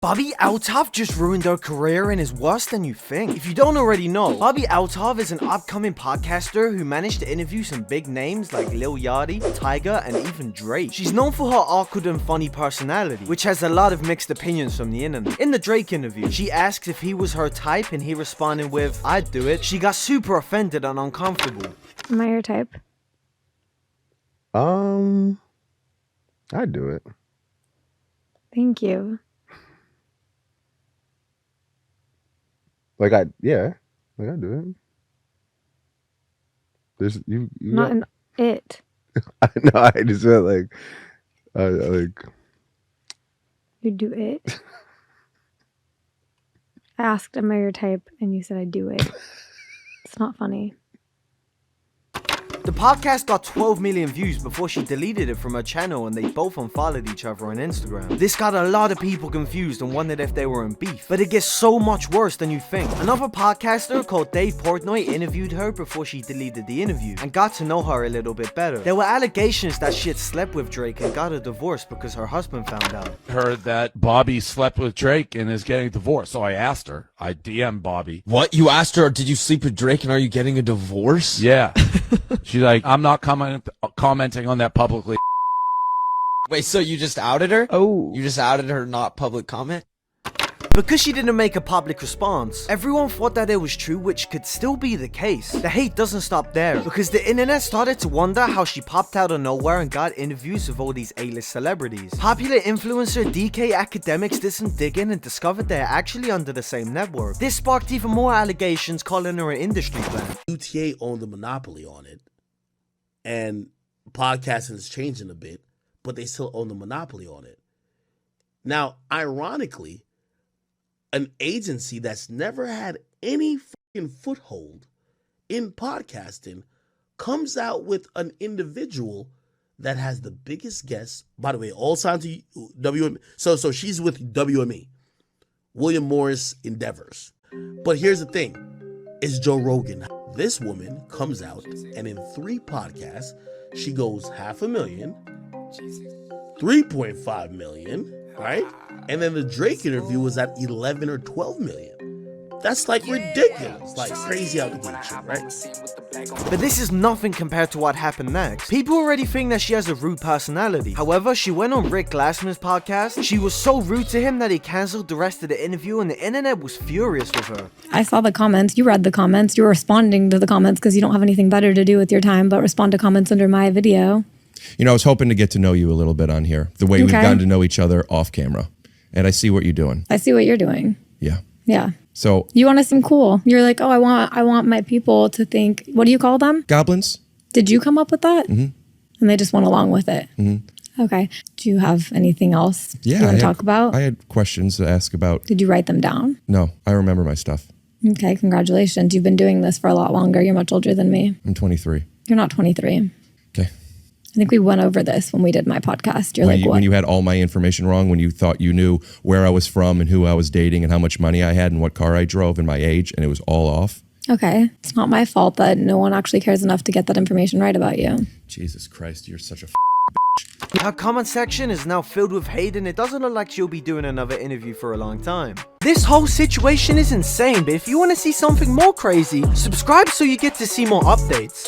Bobbi Althoff just ruined her career and is worse than you think. If you don't already know, Bobbi Althoff is an upcoming podcaster who managed to interview some big names like Lil Yachty, Tyga, and even Drake. She's known for her awkward and funny personality, which has a lot of mixed opinions from the internet. In the Drake interview, she asks if he was her type and he responded with, "I'd do it." She got super offended and uncomfortable. Am I your type? I'd do it. Thank you. I'd do it. There's you Not an it. I know. I just felt like You do it. I asked, am I your type? And you said I do it. It's not funny. The podcast got 12 million views before she deleted it from her channel, and they both unfollowed each other on Instagram. This got a lot of people confused and wondered if they were in beef, but it gets so much worse than you think. Another podcaster called Dave Portnoy interviewed her before she deleted the interview and got to know her a little bit better. There were allegations that she had slept with Drake and got a divorce because her husband found out. Heard that Bobbi slept with Drake and is getting divorced, so I asked her. I DM'd Bobbi. What? You asked her, did you sleep with Drake and are you getting a divorce? Yeah. She's like, I'm not commenting on that publicly. Wait, so you just outed her? Oh. You just outed her not public comment? Because she didn't make a public response, everyone thought that it was true, which could still be the case. The hate doesn't stop there, because the internet started to wonder how she popped out of nowhere and got interviews with all these A-list celebrities. Popular influencer DK Academics did some digging and discovered they're actually under the same network. This sparked even more allegations, calling her an industry plant. UTA owned the monopoly on it, and podcasting is changing a bit, but they still own the monopoly on it. Now, ironically, an agency that's never had any fucking foothold in podcasting comes out with an individual that has the biggest guests. By the way, all signed to WME. So she's with WME, William Morris Endeavors. But here's the thing, it's Joe Rogan. This woman comes out and in 3 podcasts, she goes 500,000, 3.5 million, right? And then the Drake interview was at 11 or 12 million. That's like ridiculous, like crazy out the gate shit, right? But this is nothing compared to what happened next. People already think that she has a rude personality. However, she went on Rick Glassman's podcast. She was so rude to him that he cancelled the rest of the interview, and the internet was furious with her. I saw the comments. You read the comments. You were responding to the comments because you don't have anything better to do with your time but respond to comments under my video. You know, I was hoping to get to know you a little bit on here, the way we've gotten to know each other off camera. And I see what you're doing. I see what you're doing. Yeah. Yeah. So you want to seem cool. You're like, oh, I want my people to think, what do you call them? Goblins. Did you come up with that? Mm-hmm. And they just went along with it. Mm-hmm. Okay. Do you have anything else you want to talk about? I had questions to ask about. Did you write them down? No, I remember my stuff. Okay, congratulations. You've been doing this for a lot longer. You're much older than me. I'm 23. You're not 23. Okay. I think we went over this when we did my podcast. You're like, what? When you had all my information wrong, when you thought you knew where I was from and who I was dating and how much money I had and what car I drove and my age, and it was all off. Okay. It's not my fault that no one actually cares enough to get that information right about you. Jesus Christ, you're such a Her comment section is now filled with hate, and it doesn't look like she'll be doing another interview for a long time. This whole situation is insane, but if you want to see something more crazy, subscribe so you get to see more updates.